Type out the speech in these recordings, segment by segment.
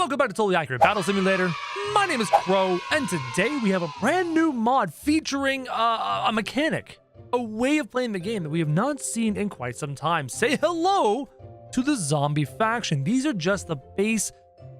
Welcome back to Totally Accurate Battle Simulator. My name is Crow, and today we have a brand new mod featuring a mechanic, a way of playing the game that we have not seen in quite some time. Say hello to the zombie faction. These are just the base,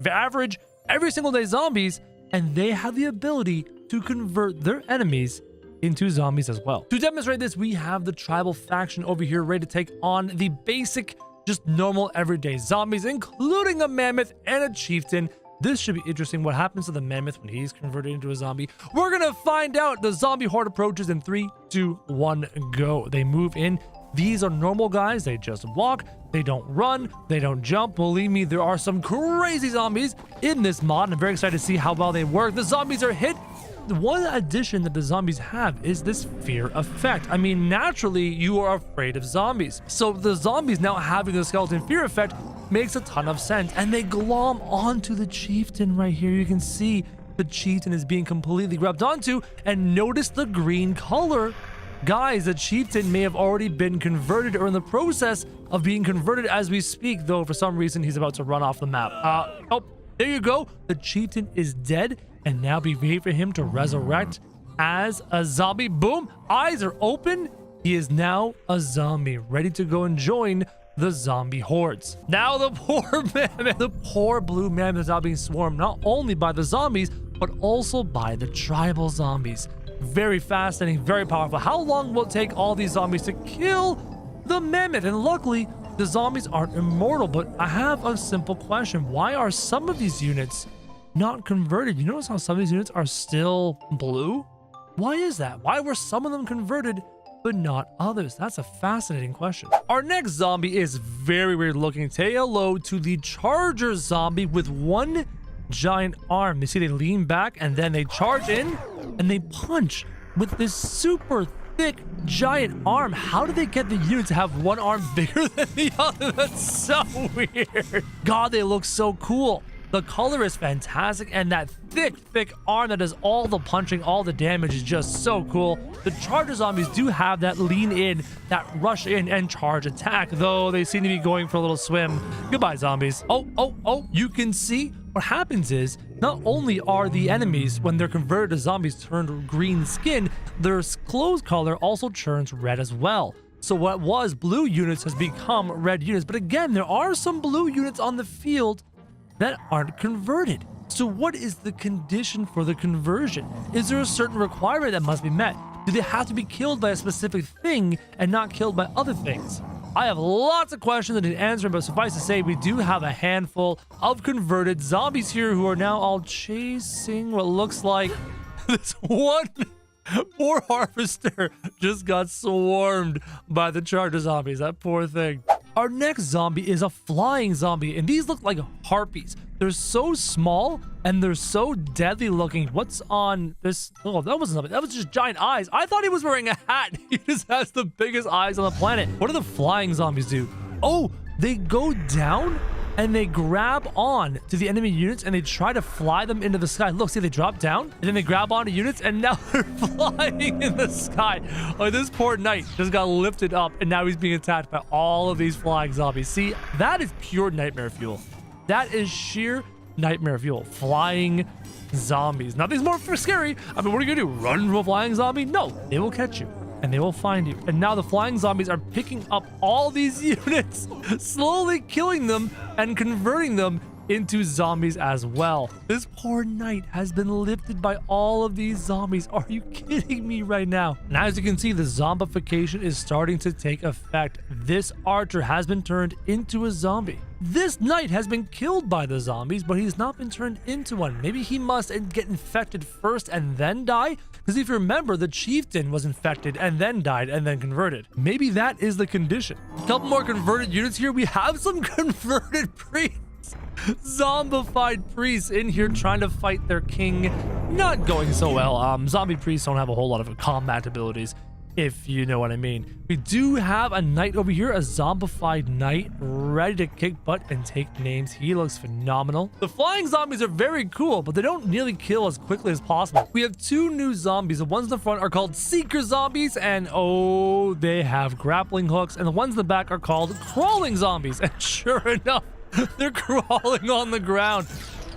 average, every single day zombies, and they have the ability to convert their enemies into zombies as well. To demonstrate this, we have the tribal faction over here ready to take on the basic, just normal everyday zombies, including a mammoth and a chieftain. This should be interesting. What happens to the mammoth when he's converted into a zombie? We're gonna find out. The zombie horde approaches in 3, 2, 1, go. They move in. These are normal guys. They just walk. They don't run. They don't jump. Believe me, there are some crazy zombies in this mod, and I'm very excited to see how well they work. The zombies are hit. One addition that the zombies have is this fear effect. I mean, naturally, you are afraid of zombies. So the zombies now having the skeleton fear effect makes a ton of sense. And they glom onto the chieftain right here. You can see the chieftain is being completely grabbed onto. And notice the green color. Guys, the chieftain may have already been converted or in the process of being converted as we speak, though for some reason he's about to run off the map. Oh, there you go. The chieftain is dead. And now we wait for him to resurrect as a zombie. Boom, eyes are open. He is now a zombie, ready to go and join the zombie hordes. Now the poor mammoth, the poor blue mammoth is now being swarmed not only by the zombies, but also by the tribal zombies. Very fascinating, very powerful. How long will it take all these zombies to kill the mammoth? And luckily, the zombies aren't immortal, but I have a simple question. Why are some of these units not converted? You notice how some of these units are still blue? Why is that? Why were some of them converted but not others? That's a fascinating question. Our next zombie is very weird looking. Say hello to the charger zombie with one giant arm. You see they lean back and then they charge in and they punch with this super thick giant arm. How do they get the unit to have one arm bigger than the other? That's so weird. God, they look so cool. The color is fantastic, and that thick arm that does all the punching, all the damage is just so cool. The charger zombies do have that lean in, that rush in and charge attack, though they seem to be going for a little swim. Goodbye, zombies. Oh, you can see what happens is not only are the enemies, when they're converted to zombies, turned green skin, their clothes color also turns red as well. So what was blue units has become red units. But again, there are some blue units on the field that aren't converted. So what is the condition for the conversion? Is there a certain requirement that must be met? Do they have to be killed by a specific thing and not killed by other things? I have lots of questions that need answering, but suffice to say, we do have a handful of converted zombies here who are now all chasing what looks like this one poor harvester just got swarmed by the charger zombies. That poor thing. Our next zombie is a flying zombie, and these look like harpies. They're so small and they're so deadly looking. What's on this? Oh, that wasn't something. That was just giant eyes. I thought he was wearing a hat. He just has the biggest eyes on the planet. What do the flying zombies do? Oh, they go down and they grab on to the enemy units and they try to fly them into the sky. Look, see, they drop down and then they grab onto units and now they're flying in the sky. Oh, this poor knight just got lifted up and now he's being attacked by all of these flying zombies. See, that is pure nightmare fuel. That is sheer nightmare fuel. Flying zombies. Nothing's more scary. I mean, what are you gonna do? Run from a flying zombie? No, they will catch you. And they will find you. And now the flying zombies are picking up all these units, slowly killing them and converting them into zombies as well. This poor knight has been lifted by all of these zombies. Are you kidding me right now? Now, as you can see, the zombification is starting to take effect. This archer has been turned into a zombie. This knight has been killed by the zombies, but he's not been turned into one. Maybe he must get infected first and then die? Because if you remember, the chieftain was infected and then died and then converted. Maybe that is the condition. A couple more converted units here. We have some converted priests. Zombified priests in here trying to fight their king. Not going so well. Zombie priests don't have a whole lot of combat abilities, if you know what I mean. We do have a knight over here, a zombified knight, ready to kick butt and take names. He looks phenomenal. The flying zombies are very cool, but they don't nearly kill as quickly as possible. We have two new zombies. The ones in the front are called seeker zombies, and oh, they have grappling hooks. And the ones in the back are called crawling zombies. And sure enough, they're crawling on the ground.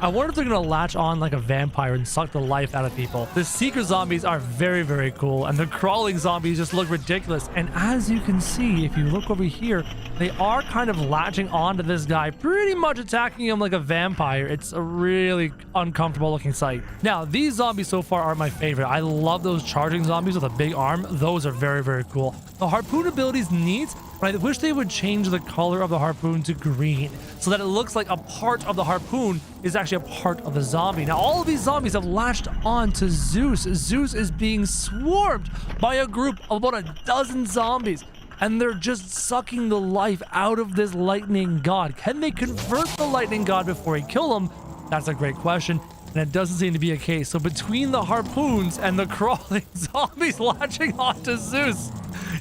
I wonder if they're gonna latch on like a vampire and suck the life out of people. The seeker zombies are very, very cool, and the crawling zombies just look ridiculous. And as you can see, if you look over here, they are kind of latching onto this guy, pretty much attacking him like a vampire. It's a really uncomfortable looking sight. Now, these zombies so far are my favorite. I love those charging zombies with a big arm. Those are very, very cool. The harpoon ability is neat, but I wish they would change the color of the harpoon to green so that it looks like a part of the harpoon is actually a part of the zombie. Now, all of these zombies have latched on to Zeus. Zeus is being swarmed by a group of about a dozen zombies, and they're just sucking the life out of this lightning god. Can they convert the lightning god before he kill him? That's a great question, and it doesn't seem to be a case. So between the harpoons and the crawling zombies latching onto Zeus,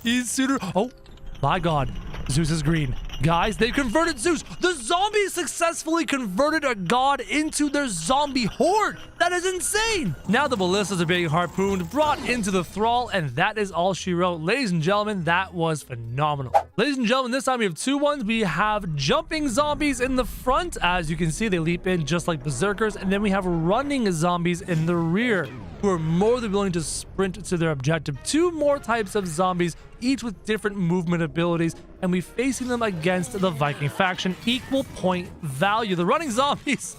he's sooner... Oh, my god. Zeus is green. Guys, they converted Zeus. The zombies successfully converted a god into their zombie horde. That is insane. Now the ballistas are being harpooned, brought into the thrall, and that is all she wrote. Ladies and gentlemen, that was phenomenal. Ladies and gentlemen, this time we have two ones. We have jumping zombies in the front. As you can see, they leap in just like berserkers. And then we have running zombies in the rear, who are more than willing to sprint to their objective. Two more types of zombies, each with different movement abilities, and we facing them against the Viking faction. Equal point value. The running zombies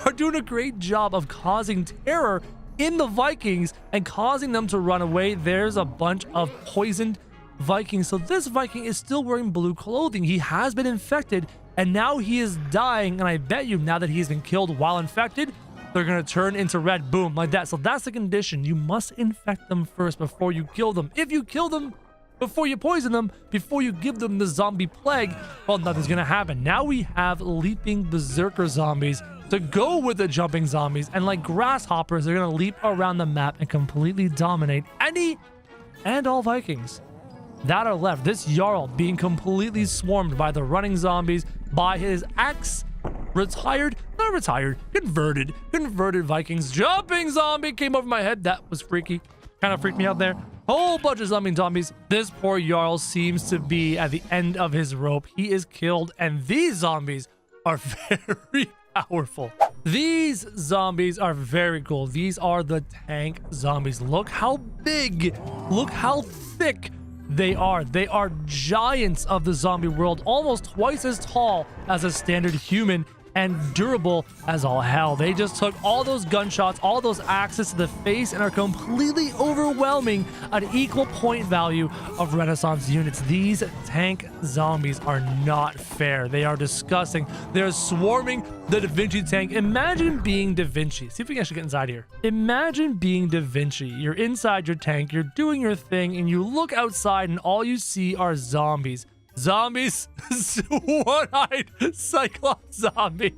are doing a great job of causing terror in the Vikings and causing them to run away. There's a bunch of poisoned Vikings. So this Viking is still wearing blue clothing. He has been infected, and now he is dying. And I bet you now that he's been killed while infected, they're going to turn into red. Boom, like that. So that's the condition. You must infect them first before you kill them. If you kill them before you poison them, before you give them the zombie plague, well, nothing's going to happen. Now we have leaping berserker zombies to go with the jumping zombies. And like grasshoppers, they're going to leap around the map and completely dominate any and all Vikings that are left. This Jarl being completely swarmed by the running zombies, by his axe. Converted Vikings. Jumping zombie came over my head. That was freaky. Kind of freaked me out there. Whole bunch of zombies. This poor Jarl seems to be at the end of his rope. He is killed, and these zombies are very powerful. These zombies are very cool. These are the tank zombies. Look how big, look how thick they are. They are giants of the zombie world, almost twice as tall as a standard human, and durable as all hell. They just took all those gunshots, all those axes to the face, and are completely overwhelming an equal point value of Renaissance units. These tank zombies are not fair. They are disgusting. They're swarming the Da Vinci tank. Imagine being Da Vinci. See if we can actually get inside here. Imagine being Da Vinci. You're inside your tank, you're doing your thing, and you look outside and all you see are zombies. Zombies, one-eyed Cyclops zombie.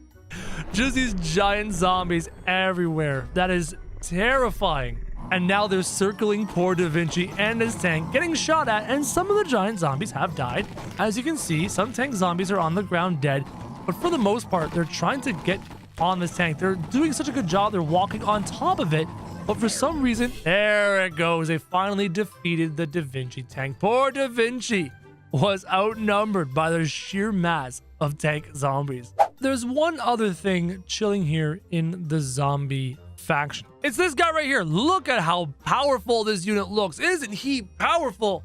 Just these giant zombies everywhere. That is terrifying. And now they're circling poor Da Vinci and his tank, getting shot at, and some of the giant zombies have died. As you can see, some tank zombies are on the ground dead, but for the most part, they're trying to get on this tank. They're doing such a good job. They're walking on top of it, but for some reason, there it goes. They finally defeated the Da Vinci tank. Poor Da Vinci was outnumbered by the sheer mass of tank zombies. There's one other thing chilling here in the zombie faction. It's this guy right here. Look at how powerful this unit looks. Isn't he powerful?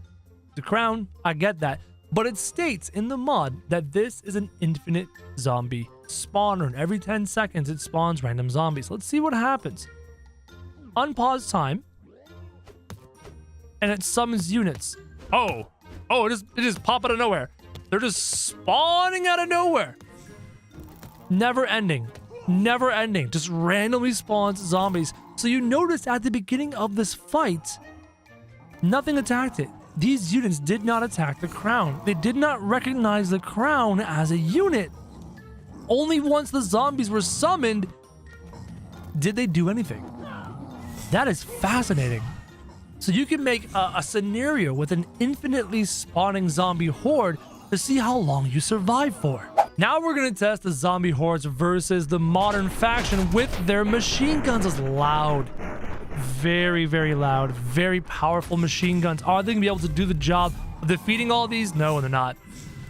The crown, I get that. But it states in the mod that this is an infinite zombie spawner, and every 10 seconds it spawns random zombies. Let's see what happens. Unpause time. And it summons units. Oh, it just pop out of nowhere. They're just spawning out of nowhere. Never ending. Just randomly spawns zombies. So you notice at the beginning of this fight, nothing attacked it. These units did not attack the crown. They did not recognize the crown as a unit. Only once the zombies were summoned did they do anything. That is fascinating. So you can make a scenario with an infinitely spawning zombie horde to see how long you survive for. Now we're going to test the zombie hordes versus the modern faction with their machine guns. Is loud. Very, very loud. Very powerful machine guns. Are they going to be able to do the job of defeating all these? No, they're not.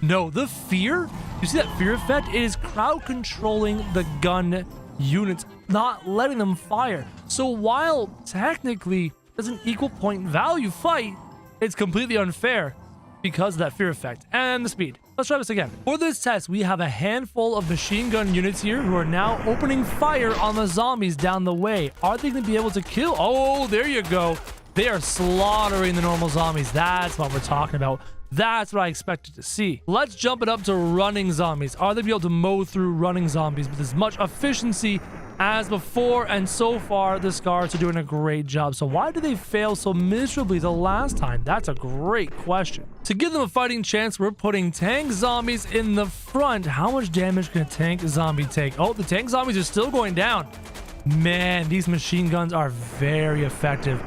No, the fear, you see that fear effect? It is crowd controlling the gun units, not letting them fire. So while technically it's an equal point value fight, it's completely unfair because of that fear effect and the speed. Let's try this again. For this test, we have a handful of machine gun units here who are now opening fire on the zombies down the way. Are they going to be able to kill? Oh, there you go. They are slaughtering the normal zombies. That's what we're talking about. That's what I expected to see. Let's jump it up to running zombies. Are they able to mow through running zombies with as much efficiency as before? And so far, the Scars are doing a great job. So why do they fail so miserably the last time? That's a great question. To give them a fighting chance, we're putting tank zombies in the front. How much damage can a tank zombie take? Oh, the tank zombies are still going down. Man, these machine guns are very effective.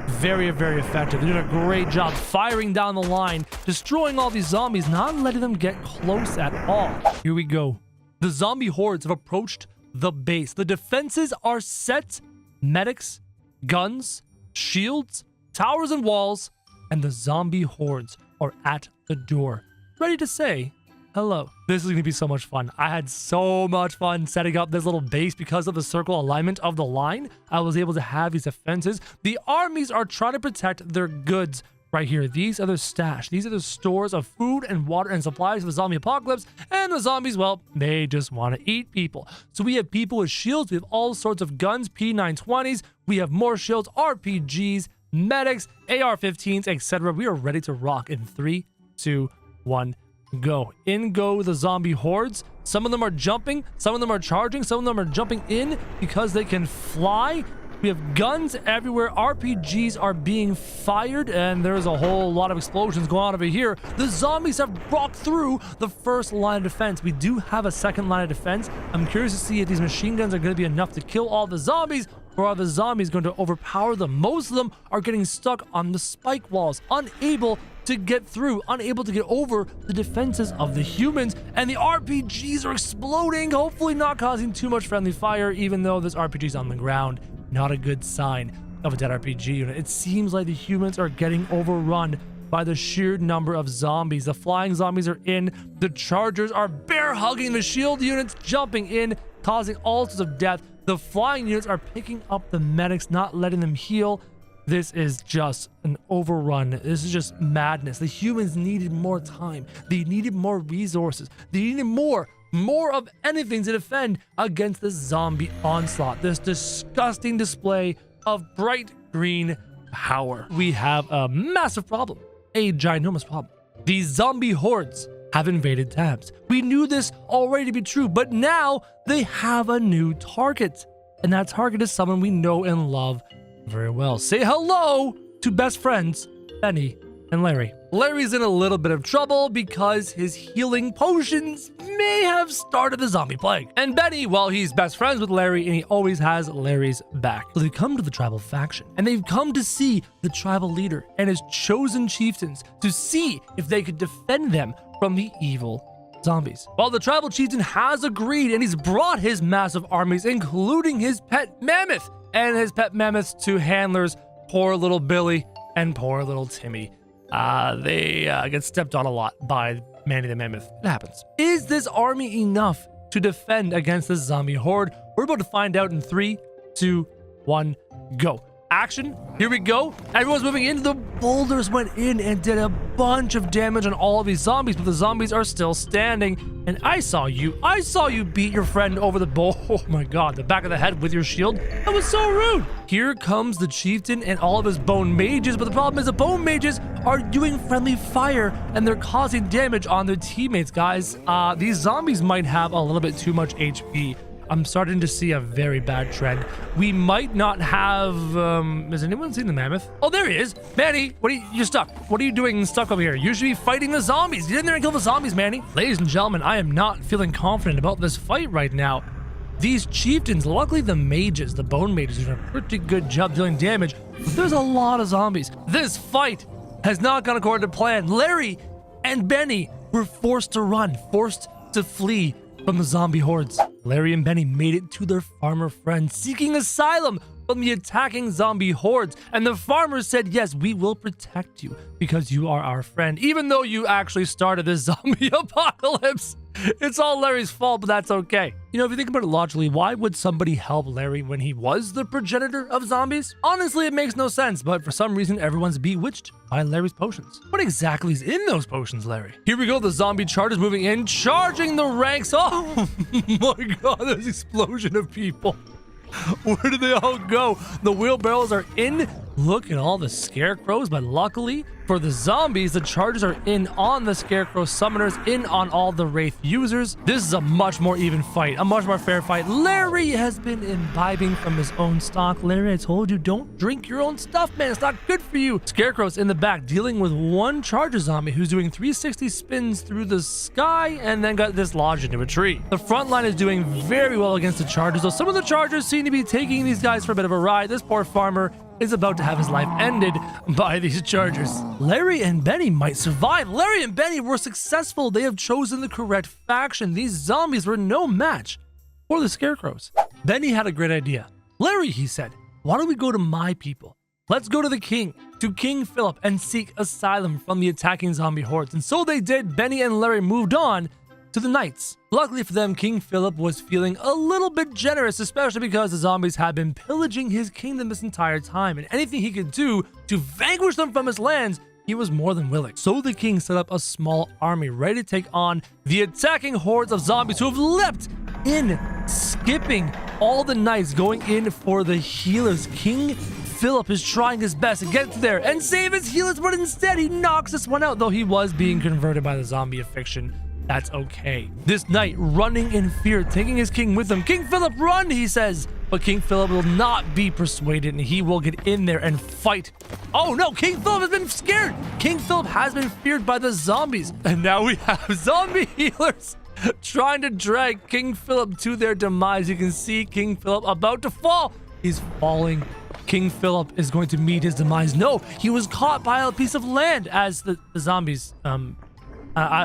Very, very effective. They're doing a great job firing down the line, destroying all these zombies, not letting them get close at all. Here we go. The zombie hordes have approached the base. The defenses are set. Medics, guns, shields, towers and walls, and the zombie hordes are at the door, ready to say hello. This is going to be so much fun. I had so much fun setting up this little base because of the circle alignment of the line. I was able to have these defenses. The armies are trying to protect their goods right here. These are the stash. These are the stores of food and water and supplies for the zombie apocalypse. And the zombies, well, they just want to eat people. So we have people with shields. We have all sorts of guns, P920s. We have more shields, RPGs, medics, AR-15s, etc. We are ready to rock in 3, 2, 1. Go. In go the zombie hordes. Some of them are jumping, some of them are charging, some of them are jumping in because they can fly. We have guns everywhere. RPGs are being fired, and there's a whole lot of explosions going on over here. The zombies have broke through the first line of defense. We do have a second line of defense. I'm curious to see if these machine guns are going to be enough to kill all the zombies, or are the zombies going to overpower them? Most of them are getting stuck on the spike walls, unable to get through, unable to get over the defenses of the humans, and the RPGs are exploding, hopefully not causing too much friendly fire, even though this RPG's on the ground. Not a good sign of a dead RPG unit. It seems like the humans are getting overrun by the sheer number of zombies. The flying zombies are in. The chargers are bear hugging the shield units, jumping in, causing all sorts of death. The flying units are picking up the medics, not letting them heal. This is just an overrun. This is just madness. The humans needed more time. They needed more resources. They needed more of anything to defend against this zombie onslaught. This disgusting display of bright green power. We have a massive problem. A ginormous problem. These zombie hordes have invaded tabs. We knew this already to be true, but now they have a new target. And that target is someone we know and love very well. Say hello to best friends, Benny and Larry. Larry's in a little bit of trouble because his healing potions may have started the zombie plague. And Benny, well, he's best friends with Larry and he always has Larry's back. So they come to the tribal faction and they've come to see the tribal leader and his chosen chieftains to see if they could defend them from the evil zombies. Well, the tribal chieftain has agreed and he's brought his massive armies, including his pet mammoth and his pet mammoths to handlers, poor little Billy and poor little Timmy. They get stepped on a lot by Manny the Mammoth. It happens. Is this army enough to defend against this zombie horde? We're about to find out in 3, 2, 1, go. Action. Here we go. Everyone's moving in. The boulders went in and did a bunch of damage on all of these zombies, but the zombies are still standing. And I saw you beat your friend over the bowl. Oh my god, the back of the head with your shield. That was so rude. Here comes the chieftain and all of his bone mages, but the problem is the bone mages are doing friendly fire and they're causing damage on their teammates, guys. These zombies might have a little bit too much HP. I'm starting to see a very bad trend. We might not have, has anyone seen the mammoth? Oh, there he is. Manny, you're stuck. What are you doing stuck over here? You should be fighting the zombies. Get in there and kill the zombies, Manny. Ladies and gentlemen, I am not feeling confident about this fight right now. These chieftains, luckily the mages, the bone mages, are doing a pretty good job dealing damage, but there's a lot of zombies. This fight has not gone according to plan. Larry and Benny were forced to run, forced to flee from the zombie hordes. Larry and Benny made it to their farmer friend, seeking asylum from the attacking zombie hordes. And the farmers said, yes, we will protect you because you are our friend, even though you actually started this zombie apocalypse. It's all Larry's fault, but that's okay. You know, if you think about it logically, why would somebody help Larry when he was the progenitor of zombies? Honestly, it makes no sense, but for some reason, everyone's bewitched by Larry's potions. What exactly is in those potions, Larry? Here we go, the zombie chart is moving in, charging the ranks. Oh my god, there's an explosion of people. Where did they all go? The wheelbarrows are in. Look at all the scarecrows, but luckily for the zombies, the charges are in on the scarecrow summoners, in on all the wraith users. This is a much more even fight, a much more fair fight. Larry has been imbibing from his own stock. Larry, I told you, don't drink your own stuff, man. It's not good for you. Scarecrow's in the back dealing with one charger zombie who's doing 360 spins through the sky and then got dislodged into a tree. The front line is doing very well against the chargers, though some of the chargers seem to be taking these guys for a bit of a ride. This poor farmer is about to have his life ended by these chargers. Larry and Benny might survive. Larry and Benny were successful. They have chosen the correct faction. These zombies were no match for the scarecrows. Benny had a great idea. Larry, he said, why don't we go to my people? Let's go to the king, to King Philip, and seek asylum from the attacking zombie hordes. And so they did. Benny and Larry moved on to the knights. Luckily for them, King Philip was feeling a little bit generous, especially because the zombies had been pillaging his kingdom this entire time, and anything he could do to vanquish them from his lands, he was more than willing. So the king set up a small army ready to take on the attacking hordes of zombies who have leapt in, skipping all the knights, going in for the healers. King Philip is trying his best to get there and save his healers, but instead he knocks this one out, though he was being converted by the zombie affliction. That's okay. This knight running in fear, taking his king with him. King Philip, run, he says. But King Philip will not be persuaded, and he will get in there and fight. Oh no, King Philip has been scared. King Philip has been feared by the zombies. And now we have zombie healers trying to drag King Philip to their demise. You can see King Philip about to fall. He's falling. King Philip is going to meet his demise. No, he was caught by a piece of land as the zombies,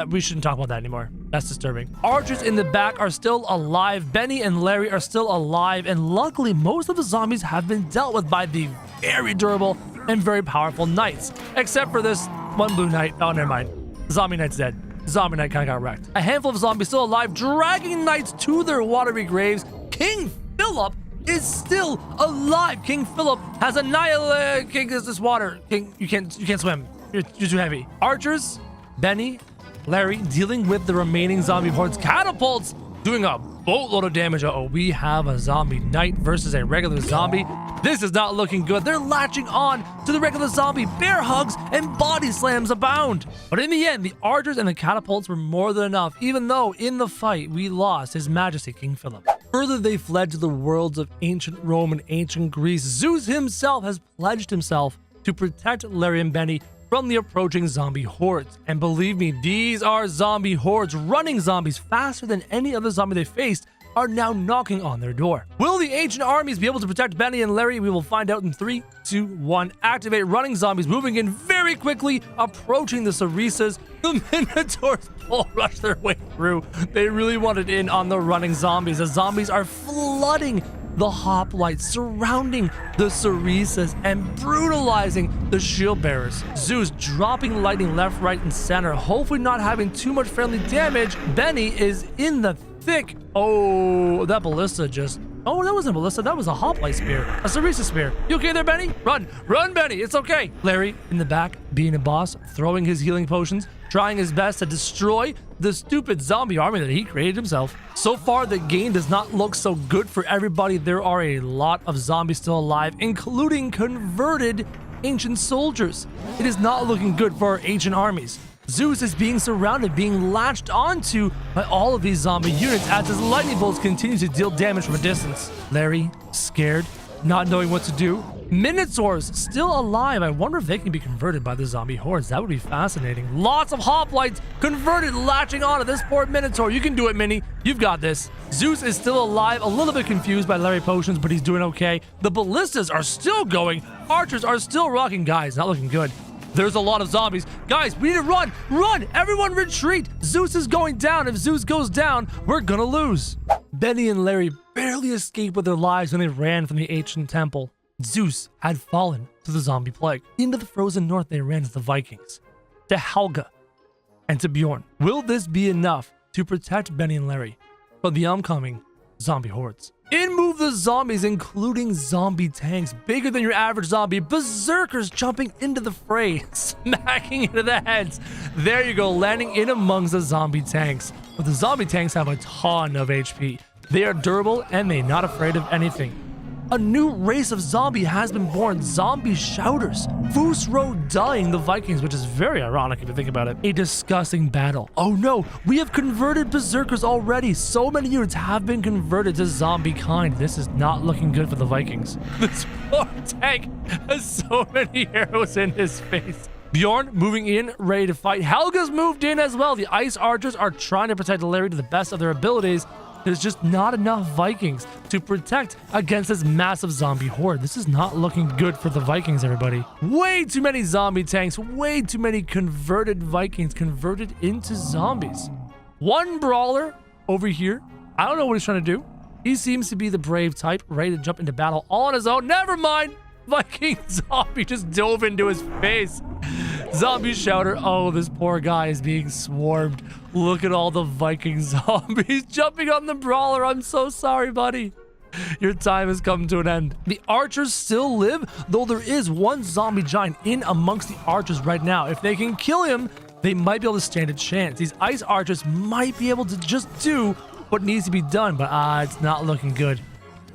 we shouldn't talk about that anymore. That's disturbing. Archers in the back are still alive. Benny and Larry are still alive. And luckily, most of the zombies have been dealt with by the very durable and very powerful knights. Except for this one blue knight. Oh, never mind. Zombie knight's dead. Zombie knight kind of got wrecked. A handful of zombies still alive, dragging knights to their watery graves. King Philip is still alive. King Philip has annihilated. King, is this water? King, you can't swim. You're too heavy. Archers, Benny, Larry dealing with the remaining zombie hordes. Catapults doing a boatload of damage. Uh-oh, we have a zombie knight versus a regular zombie. This is not looking good. They're latching on to the regular zombie. Bear hugs and body slams abound. But in the end, the archers and the catapults were more than enough, even though in the fight, we lost His Majesty King Philip. Further, they fled to the worlds of ancient Rome and ancient Greece. Zeus himself has pledged himself to protect Larry and Benny from the approaching zombie hordes. And believe me, these are zombie hordes. Running zombies faster than any other zombie they faced are now knocking on their door. Will the ancient armies be able to protect Benny and Larry? We will find out in 3, 2, 1. Activate. Running zombies moving in very quickly, approaching the Sarisas. The Minotaurs bull rush their way through. They really wanted in on the running zombies. The zombies are flooding the hoplites, surrounding the Sarisas and brutalizing the shield bearers. Zeus dropping lightning left, right, and center, hopefully not having too much friendly damage. Benny is in the thick. Oh, that ballista just... Oh, that wasn't a ballista. That was a hoplite spear. A Sarisa spear. You okay there, Benny? Run. Run, Benny. It's okay. Larry in the back, being a boss, throwing his healing potions, trying his best to destroy the stupid zombie army that he created himself. So far, the game does not look so good for everybody. There are a lot of zombies still alive, including converted ancient soldiers. It is not looking good for our ancient armies. Zeus is being surrounded, being latched onto by all of these zombie units as his lightning bolts continue to deal damage from a distance. Larry, scared, not knowing what to do. Minotaurs still alive. I wonder if they can be converted by the zombie hordes. That would be fascinating. Lots of hoplites converted, latching onto this poor Minotaur. You can do it, Minnie. You've got this. Zeus is still alive, a little bit confused by Larry potions, but he's doing okay. The ballistas are still going. Archers are still rocking. Guys, not looking good. There's a lot of zombies. Guys, we need to run. Run. Everyone retreat. Zeus is going down. If Zeus goes down, we're gonna lose. Benny and Larry barely escaped with their lives when they ran from the ancient temple. Zeus had fallen to the zombie plague. Into the frozen north, they ran to the Vikings, to Helga, and to Bjorn. Will this be enough to protect Benny and Larry from the oncoming zombie hordes. In move the zombies, including zombie tanks, bigger than your average zombie, berserkers jumping into the fray, smacking into the heads. There you go, landing in amongst the zombie tanks. But the zombie tanks have a ton of HP. They are durable and they're not afraid of anything. A new race of zombie has been born, zombie shouters. Fusro dying the Vikings, which is very ironic if you think about it. A disgusting battle. Oh no, we have converted berserkers already. So many units have been converted to zombie kind. This is not looking good for the Vikings. This poor tank has so many arrows in his face. Bjorn moving in, ready to fight. Helga's moved in as well. The ice archers are trying to protect Larry to the best of their abilities. There's just not enough Vikings to protect against this massive zombie horde. This is not looking good for the Vikings, everybody. Way too many zombie tanks, way too many converted Vikings converted into zombies. One brawler over here. I don't know what he's trying to do. He seems to be the brave type, ready to jump into battle all on his own. Never mind. Viking zombie just dove into his face. Zombie shouter. Oh, this poor guy is being swarmed. Look at all the Viking zombies jumping on the brawler. I'm so sorry, buddy. Your time has come to an end. The archers still live, though there is one zombie giant in amongst the archers right now. If they can kill him, they might be able to stand a chance. These ice archers might be able to just do what needs to be done, but it's not looking good.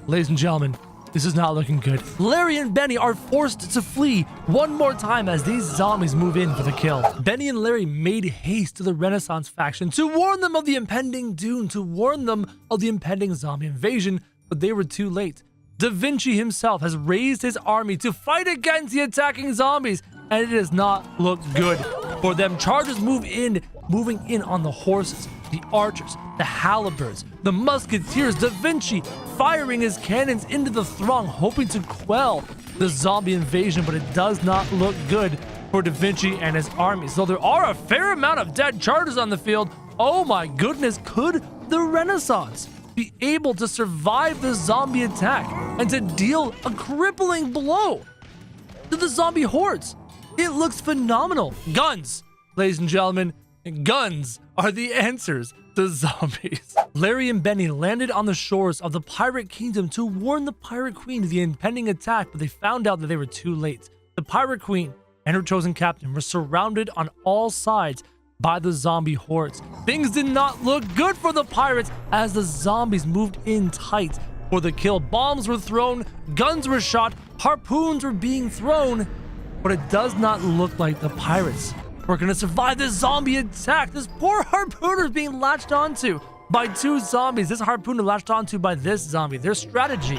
Ladies and gentlemen, this is not looking good. Larry and Benny are forced to flee one more time as these zombies move in for the kill. Benny and Larry made haste to the Renaissance faction to warn them of the impending doom, to warn them of the impending zombie invasion, but they were too late. Da Vinci himself has raised his army to fight against the attacking zombies, and it does not look good for them. Chargers moving in on the horses, the archers, the halberds, the musketeers. Da Vinci firing his cannons into the throng, hoping to quell the zombie invasion, but it does not look good for Da Vinci and his army. So there are a fair amount of dead chargers on the field. Oh my goodness, could the Renaissance be able to survive the zombie attack and to deal a crippling blow to the zombie hordes? It looks phenomenal. Guns, ladies and gentlemen, guns are the answers to zombies. Larry and Benny landed on the shores of the Pirate Kingdom to warn the Pirate Queen of the impending attack, but they found out that they were too late. The Pirate Queen and her chosen captain were surrounded on all sides by the zombie hordes. Things did not look good for the pirates as the zombies moved in tight for the kill. Bombs were thrown, guns were shot, harpoons were being thrown, but it does not look like the pirates were going to survive this zombie attack. This poor harpooner is being latched onto by two zombies. This harpooner latched onto by this zombie. Their strategy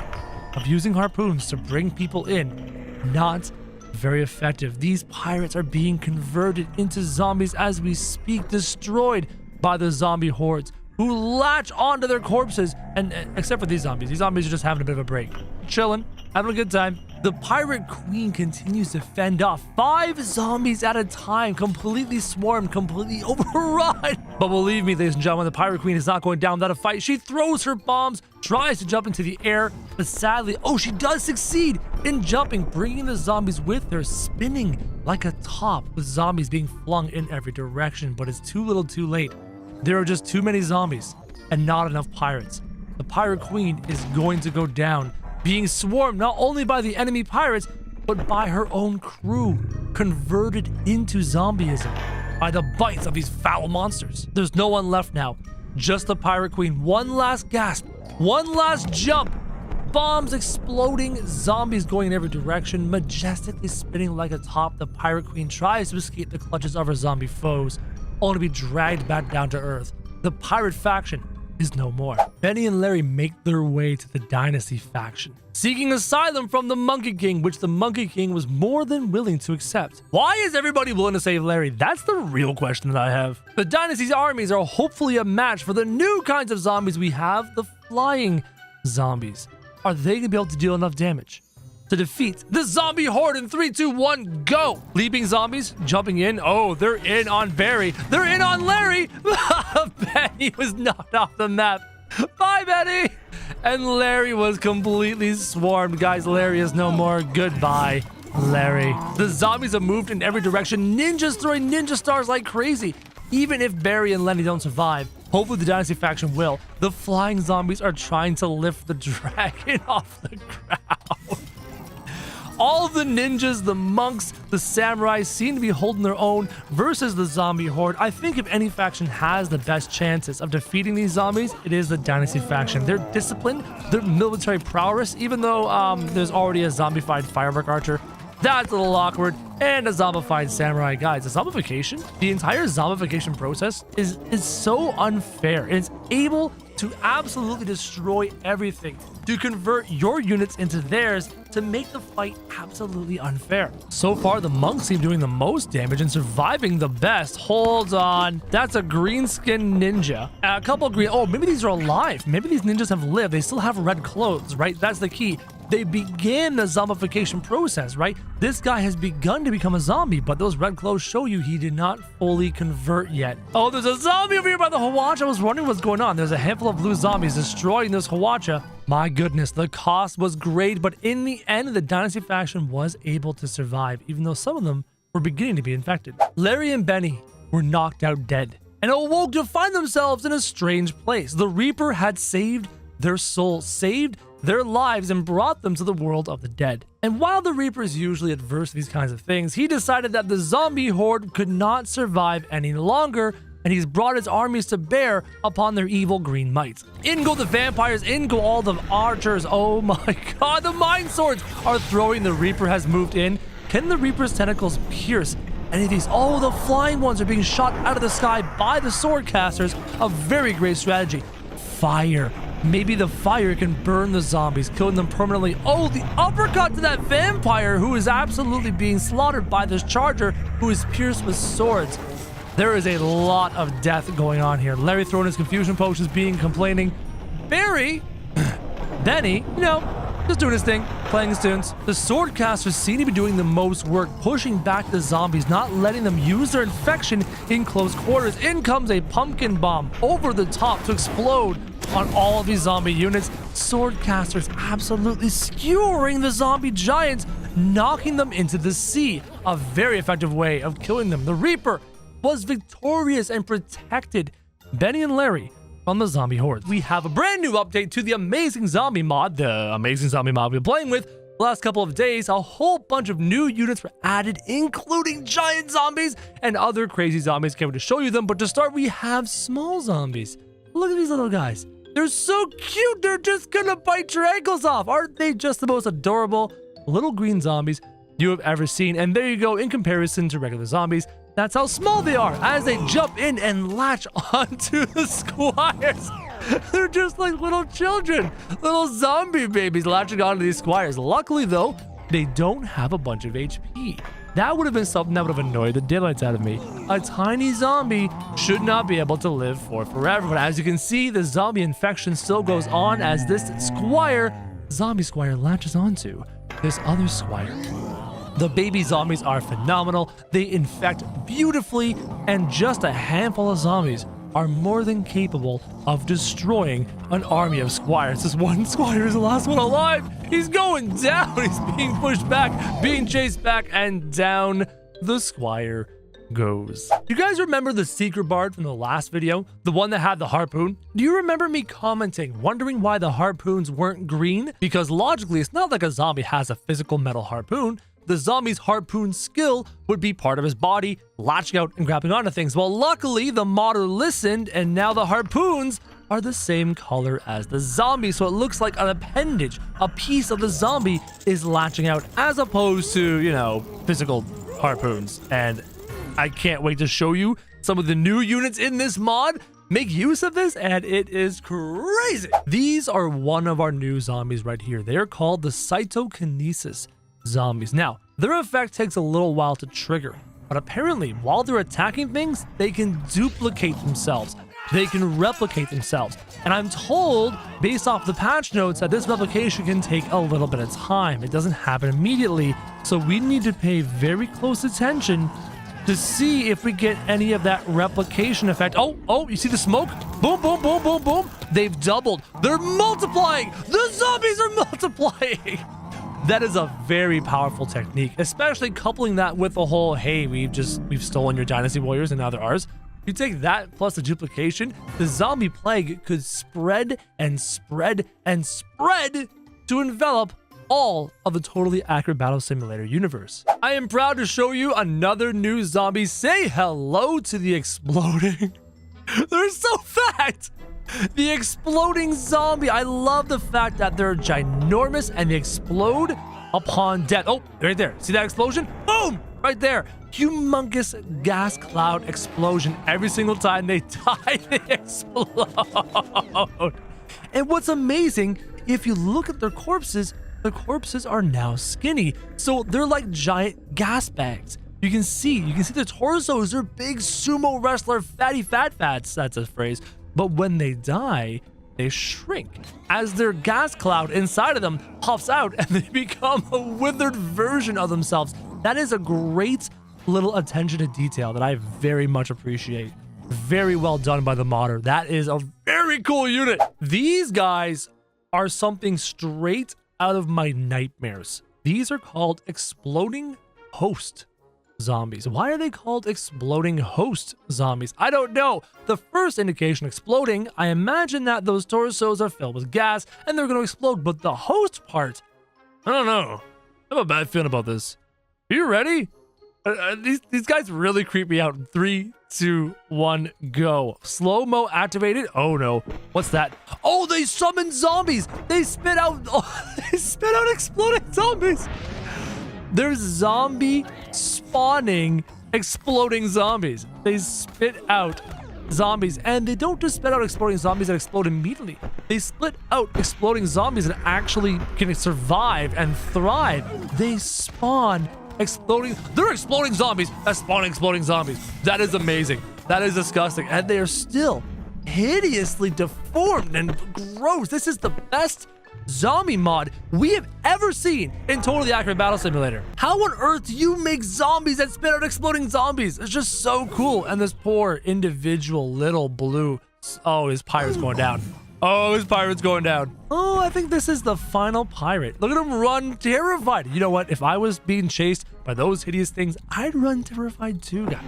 of using harpoons to bring people in, not very effective. These pirates are being converted into zombies as we speak, destroyed by the zombie hordes who latch onto their corpses. And except for these zombies are just having a bit of a break, chilling, having a good time. The Pirate Queen continues to fend off 5 zombies at a time, completely swarmed, completely overrun. But believe me, ladies and gentlemen, the Pirate Queen is not going down without a fight. She throws her bombs, tries to jump into the air, but sadly, she does succeed in jumping, bringing the zombies with her, spinning like a top with zombies being flung in every direction. But it's too little too late. There are just too many zombies and not enough pirates. The Pirate Queen is going to go down, being swarmed not only by the enemy pirates, but by her own crew, converted into zombieism by the bites of these foul monsters. There's no one left now, just the Pirate Queen. One last gasp, one last jump, bombs exploding, zombies going in every direction, majestically spinning like a top. The Pirate Queen tries to escape the clutches of her zombie foes, only to be dragged back down to earth. The pirate faction is no more. Benny and Larry make their way to the Dynasty faction, seeking asylum from the Monkey King, which the Monkey King was more than willing to accept. Why is everybody willing to save Larry? That's the real question that I have. The Dynasty's armies are hopefully a match for the new kinds of zombies we have, the flying zombies. Are they gonna be able to deal enough damage to defeat the zombie horde in 3, 2, 1, go? Leaping zombies jumping in. Oh, they're in on Barry. They're in on Larry. Benny was knocked off the map. Bye, Benny. And Larry was completely swarmed. Guys, Larry is no more. Goodbye, Larry. The zombies have moved in every direction. Ninjas throwing ninja stars like crazy. Even if Barry and Lenny don't survive, Hopefully the Dynasty faction will. The flying zombies are trying to lift the dragon off the ground. All of the ninjas, the monks, the samurais seem to be holding their own versus the zombie horde. I think if any faction has the best chances of defeating these zombies, it is the Dynasty faction. Their discipline, their military prowess, even though there's already a zombified firework archer, that's a little awkward, and a zombified samurai. Guys, the zombification, the entire zombification process is so unfair. It's able to absolutely destroy everything, to convert your units into theirs, to make the fight absolutely unfair. So far, the monks seem doing the most damage and surviving the best. Hold on. That's a green skin ninja. A couple green... Oh, maybe these are alive. Maybe these ninjas have lived. They still have red clothes, right? That's the key. They began the zombification process, right? This guy has begun to become a zombie, but those red clothes show you he did not fully convert yet. Oh, there's a zombie over here by the Hwacha. I was wondering what's going on. There's a handful of blue zombies destroying this Hwacha. My goodness, the cost was great, but in the end, the Dynasty faction was able to survive, even though some of them were beginning to be infected. Larry and Benny were knocked out dead and awoke to find themselves in a strange place. The Reaper had saved their souls, saved their lives, and brought them to the world of the dead. And while the Reaper is usually adverse to these kinds of things, he decided that the zombie horde could not survive any longer, and he's brought his armies to bear upon their evil green might. In go the vampires, in go all the archers. Oh my god, the mind swords are throwing. The Reaper has moved in. Can the Reaper's tentacles pierce any of these? Oh, the flying ones are being shot out of the sky by the sword casters. A very great strategy. Fire. Maybe the fire can burn the zombies, killing them permanently. Oh, the uppercut to that vampire who is absolutely being slaughtered by this charger who is pierced with swords. There is a lot of death going on here. Larry throwing his confusion potions, complaining. Barry, Benny, just doing his thing, playing his tunes. The sword casters seem to be doing the most work, pushing back the zombies, not letting them use their infection in close quarters. In comes a pumpkin bomb over the top to explode on all of these zombie units. Sword casters absolutely skewering the zombie giants, knocking them into the sea. A very effective way of killing them. The Reaper was victorious and protected Benny and Larry from the zombie hordes. We have a brand new update to the Amazing Zombie mod, the Amazing Zombie mod we've been playing with the last couple of days. A whole bunch of new units were added, including giant zombies and other crazy zombies. Can't wait to show you them, but to start, we have small zombies. Look at these little guys. They're so cute. They're just gonna bite your ankles off. Aren't they just the most adorable little green zombies you have ever seen? And there you go, in comparison to regular zombies, that's how small they are as they jump in and latch onto the squires. They're just like little children, little zombie babies latching onto these squires. Luckily, though, they don't have a bunch of HP. That would have been something that would have annoyed the daylights out of me. A tiny zombie should not be able to live for forever. But as you can see, the zombie infection still goes on as this zombie squire latches onto this other squire. The baby zombies are phenomenal. They infect beautifully, and just a handful of zombies are more than capable of destroying an army of squires. This one squire is the last one alive. He's going down. He's being pushed back, being chased back, and down the squire goes. You guys remember the secret bard from the last video? The one that had the harpoon? Do you remember me commenting, wondering why the harpoons weren't green? Because logically, it's not like a zombie has a physical metal harpoon. The zombie's harpoon skill would be part of his body, latching out and grabbing onto things. Well, luckily, the modder listened, and now the harpoons are the same color as the zombie. So it looks like an appendage, a piece of the zombie is latching out, as opposed to, physical harpoons. And I can't wait to show you some of the new units in this mod. Make use of this, and it is crazy. These are one of our new zombies right here. They are called the Cytokinesis zombies. Now, their effect takes a little while to trigger, but apparently while they're attacking things, they can duplicate themselves. They can replicate themselves. And I'm told, based off the patch notes, that this replication can take a little bit of time. It doesn't happen immediately, so we need to pay very close attention to see if we get any of that replication effect. Oh, you see the smoke? Boom, boom, boom, boom, boom. They've doubled. They're multiplying. The zombies are multiplying. That is a very powerful technique, especially coupling that with the whole, hey, we've stolen your dynasty warriors and now they're ours. You take that plus the duplication, the zombie plague could spread and spread and spread to envelop all of the Totally Accurate Battle Simulator universe. I am proud to show you another new zombie. Say hello to the exploding. They're so fat. The exploding zombie. I love the fact that they're ginormous and they explode upon death. Oh, right there. See that explosion? Boom! Right there. Humongous gas cloud explosion. Every single time they die, they explode. And what's amazing, if you look at their corpses, the corpses are now skinny. So they're like giant gas bags. You can see their torsos. They're big sumo wrestler fatty fats. That's a phrase. But when they die, they shrink as their gas cloud inside of them puffs out and they become a withered version of themselves. That is a great little attention to detail that I very much appreciate. Very well done by the modder. That is a very cool unit. These guys are something straight out of my nightmares. These are called exploding host zombies. Why are they called exploding host zombies? I don't know. The first indication exploding, I imagine that those torsos are filled with gas and they're going to explode, but the host part, I don't know. I have a bad feeling about this. Are you ready? These guys really creep me out. 3, 2, 1, go. Slow-mo activated. Oh no. What's that? Oh, they summon zombies. They spit out exploding zombies. There's zombie spawning exploding zombies. They spit out zombies, and they don't just spit out exploding zombies that explode immediately. They split out exploding zombies that actually can survive and thrive. They spawn they're exploding zombies that spawn exploding zombies. That is amazing. That is disgusting. And they are still hideously deformed and gross. This is the best zombie mod we have ever seen in Totally Accurate Battle Simulator. How on earth do you make zombies that spit out exploding zombies? It's just so cool. And this poor individual little blue. Oh, his pirate's going down. Oh, his pirate's going down. Oh, I think this is the final pirate. Look at him run terrified. You know what? If I was being chased by those hideous things, I'd run terrified too, guys.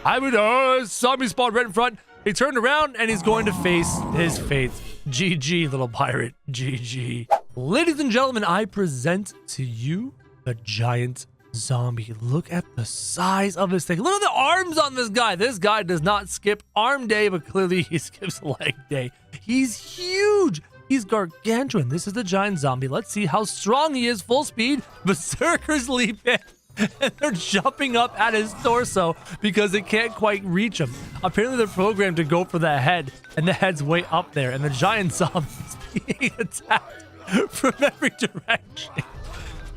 I would, zombie spawned right in front. He turned around and he's going to face his fate. GG, little pirate. GG. Ladies and gentlemen, I present to you the giant zombie. Look at the size of this thing. Look at the arms on this guy. This guy does not skip arm day, but clearly he skips leg day. He's huge. He's gargantuan. This is the giant zombie. Let's see how strong he is. Full speed. Berserkers leap in. And they're jumping up at his torso because they can't quite reach him. Apparently they're programmed to go for the head, and the head's way up there, and the giant zombie is being attacked from every direction.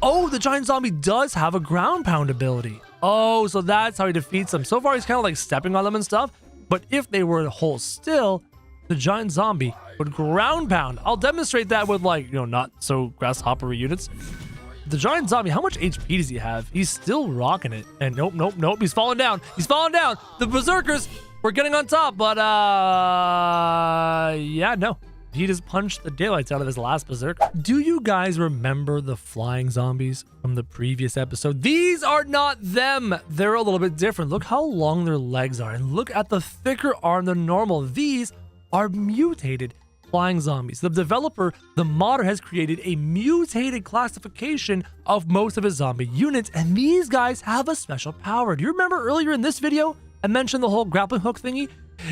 Oh, the giant zombie does have a ground pound ability. Oh, so that's how he defeats them. So far, he's kind of like stepping on them and stuff. But if they were to hold still, the giant zombie would ground pound. I'll demonstrate that with, like, not so grasshopper units. The giant zombie, how much HP does he have? He's still rocking it. And nope. He's falling down. He's falling down. The berserkers were getting on top, but yeah, no. He just punched the daylights out of his last berserker. Do you guys remember the flying zombies from the previous episode? These are not them. They're a little bit different. Look how long their legs are, and look at the thicker arm than normal. These are mutated flying zombies. The developer, the modder, has created a mutated classification of most of his zombie units, and these guys have a special power. Do you remember earlier in this video, I mentioned the whole grappling hook thingy?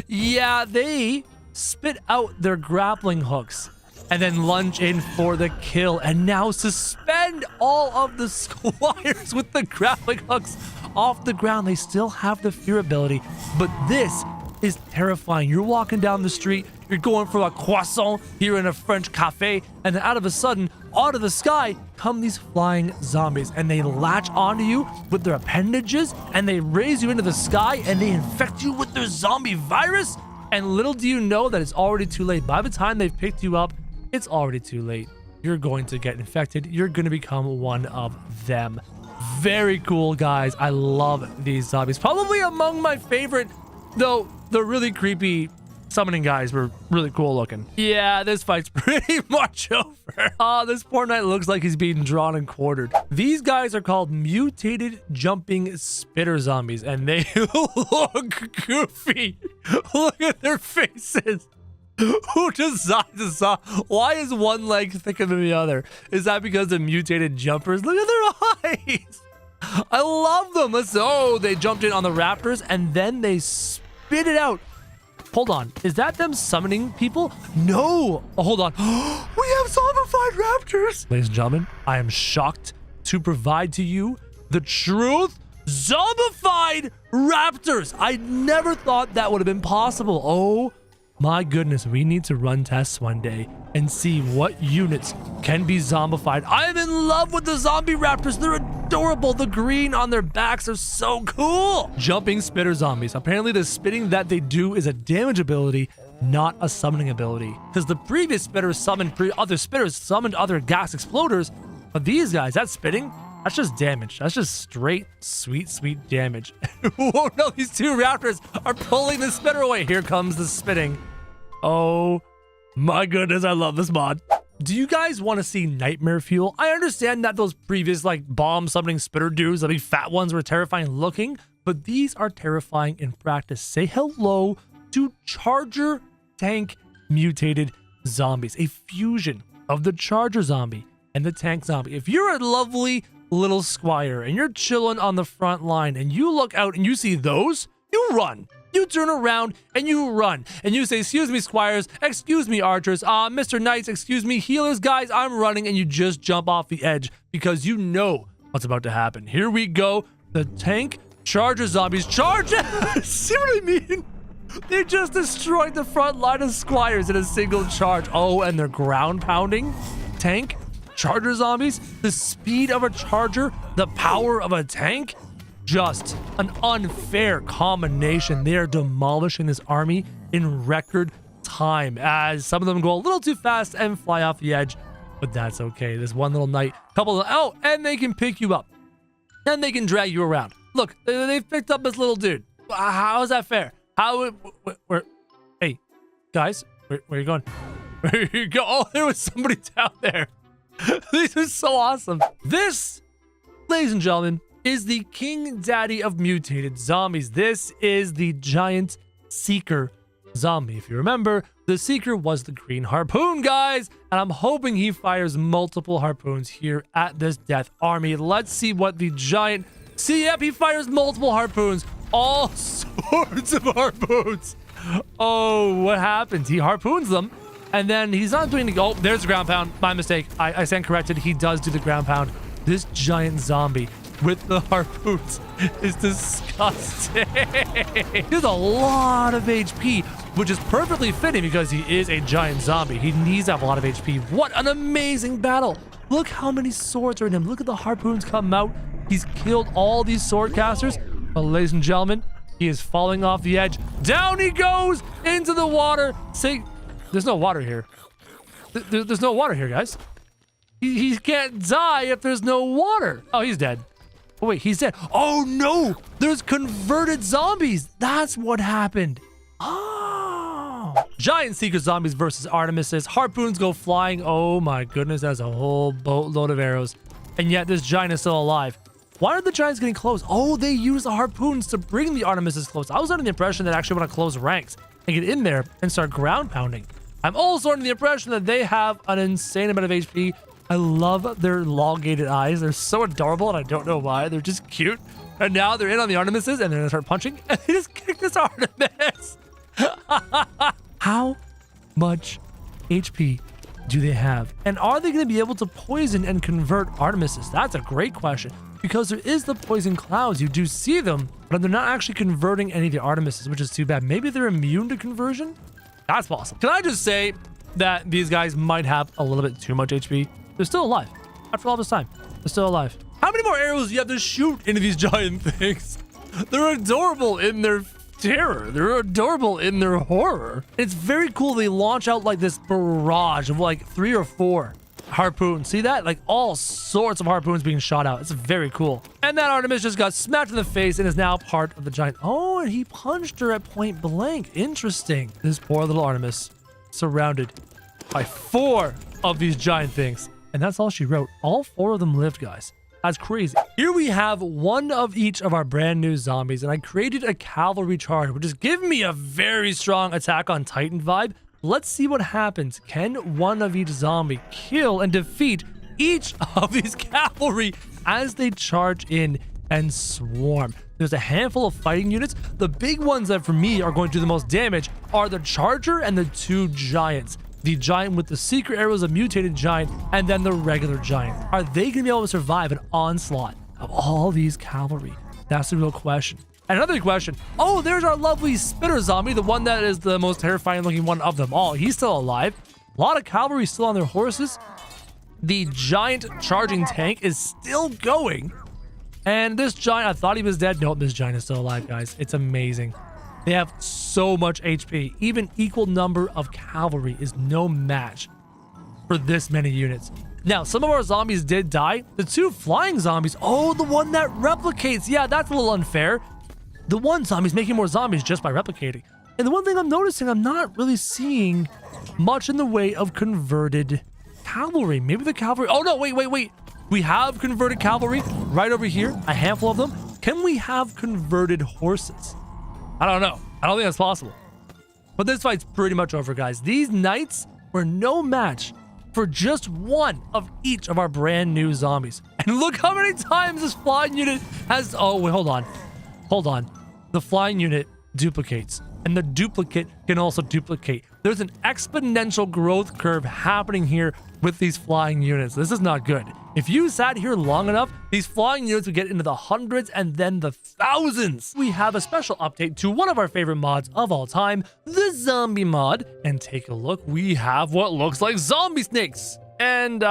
Yeah, they spit out their grappling hooks and then lunge in for the kill, and now suspend all of the squires with the grappling hooks off the ground. They still have the fear ability, but this is terrifying. You're walking down the street, you're going for a croissant here in a French cafe, and then out of a sudden, out of the sky come these flying zombies, and they latch onto you with their appendages, and they raise you into the sky, and they infect you with their zombie virus. And little do you know that it's already too late. By the time they've picked you up, it's already too late. You're going to get infected. You're going to become one of them. Very cool, guys. I love these zombies. Probably among my favorite, though the really creepy summoning guys were really cool looking. Yeah, this fight's pretty much over. Oh, this poor knight looks like he's being drawn and quartered. These guys are called mutated jumping spitter zombies, and they look goofy. Look at their faces. Who designed this? Why is one leg thicker than the other? Is that because they're mutated jumpers? Look at their eyes. I love them. They jumped in on the raptors and then they spit it out. Hold on. Is that them summoning people? No. Oh, hold on. We have zombified raptors. Ladies and gentlemen, I am shocked to provide to you the truth. Zombified raptors. I never thought that would have been possible. Oh my goodness, we need to run tests one day and see what units can be zombified. I am in love with the zombie raptors. They're adorable. The green on their backs are so cool. Jumping spitter zombies. Apparently the spitting that they do is a damage ability, not a summoning ability. Because the previous spitters summoned other gas exploders, but these guys, that spitting, that's just damage. That's just straight, sweet damage. Oh no, these two raptors are pulling the spitter away. Here comes the spitting. Oh my goodness, I love this mod. Do you guys want to see nightmare fuel? I understand that those previous like bomb summoning spitter dudes, the big fat ones, were terrifying looking, but these are terrifying in practice. Say hello to Charger Tank mutated zombies, a fusion of the Charger zombie and the Tank zombie. If you're a lovely little squire and you're chilling on the front line and you look out and you see those, you run. You turn around and you run and you say, excuse me, squires, excuse me, archers, Mr. Knights, excuse me, healers, guys, I'm running, and you just jump off the edge because you know what's about to happen. Here we go. The Tank Charger zombies charge. See what I mean? They just destroyed the front line of squires in a single charge. Oh, and they're ground pounding. Tank Charger zombies, the speed of a charger, the power of a tank. Just an unfair combination. They are demolishing this army in record time as some of them go a little too fast and fly off the edge, but that's okay. This one little knight, and they can pick you up and they can drag you around. Look, they've picked up this little dude. How is that fair? Hey, guys, where are you going? Where you go? Oh, there was somebody down there. These are so awesome. This, ladies and gentlemen, is the King Daddy of mutated zombies. This is the giant Seeker zombie. If you remember, the Seeker was the green harpoon, guys, and I'm hoping he fires multiple harpoons here at this death army. Let's see what the giant... See, yep, he fires multiple harpoons. All sorts of harpoons. Oh, what happens? He harpoons them, and then he's not doing the... Oh, there's the ground pound. My mistake. I stand corrected. He does do the ground pound. This giant zombie with the harpoons is disgusting. There's a lot of HP, which is perfectly fitting because he is a giant zombie. He needs to have a lot of HP. What an amazing battle. Look how many swords are in him. Look at the harpoons come out. He's killed all these sword casters. But ladies and gentlemen, he is falling off the edge. Down he goes into the water. Say, there's no water here. There's no water here, guys. He can't die if there's no water. Oh, he's dead. Oh, wait, he's dead. Oh, no. There's converted zombies. That's what happened. Oh. Giant Seeker zombies versus Artemises. Harpoons go flying. Oh, my goodness. That's a whole boatload of arrows. And yet this giant is still alive. Why are the giants getting close? Oh, they use the harpoons to bring the Artemises close. I was under the impression that I actually want to close ranks and get in there and start ground pounding. I'm also under the impression that they have an insane amount of HP. I love their elongated eyes. They're so adorable, and I don't know why. They're just cute. And now they're in on the Artemises, and they're going to start punching, and they just kick this Artemis. How much HP do they have? And are they going to be able to poison and convert Artemises? That's a great question, because there is the poison clouds. You do see them, but they're not actually converting any of the Artemises, which is too bad. Maybe they're immune to conversion? That's possible. Can I just say that these guys might have a little bit too much HP? They're still alive. After all this time, they're still alive. How many more arrows do you have to shoot into these giant things? They're adorable in their terror. They're adorable in their horror. It's very cool. They launch out like this barrage of like 3 or 4. harpoon. See that? Like all sorts of harpoons being shot out. It's very cool. And that Artemis just got smacked in the face and is now part of the giant. Oh, and he punched her at point blank. Interesting. This poor little Artemis surrounded by 4 of these giant things. And that's all she wrote. All 4 of them lived, guys. That's crazy. Here we have one of each of our brand new zombies, and I created a cavalry charge, which is giving me a very strong Attack on Titan vibe. Let's see what happens. Can one of each zombie kill and defeat each of these cavalry as they charge in and swarm? There's a handful of fighting units. The big ones that for me are going to do the most damage are the charger and the 2 giants. The giant with the secret arrows, a mutated giant, and then the regular giant. Are they going to be able to survive an onslaught of all these cavalry? That's the real question. And another question. Oh, there's our lovely spitter zombie, the one that is the most terrifying looking one of them all. He's still alive. A lot of cavalry still on their horses. The giant charging tank is still going. And this giant, I thought he was dead. Nope, this giant is still alive, guys. It's amazing. They have so much HP. Even equal number of cavalry is no match for this many units. Now, some of our zombies did die. The 2 flying zombies. Oh, the one that replicates. Yeah, that's a little unfair. The one zombie's making more zombies just by replicating. And the one thing I'm noticing, I'm not really seeing much in the way of converted cavalry. Maybe the cavalry. Oh, no, wait. We have converted cavalry right over here. A handful of them. Can we have converted horses? I don't know. I don't think that's possible. But this fight's pretty much over, guys. These knights were no match for just one of each of our brand new zombies. And look how many times this flying unit has... Oh, wait, hold on. The flying unit duplicates. And the duplicate can also duplicate. There's an exponential growth curve happening here with these flying units. This is not good. If you sat here long enough, these flying units would get into the hundreds and then the thousands. We have a special update to one of our favorite mods of all time, the zombie mod. And take a look, we have what looks like zombie snakes. And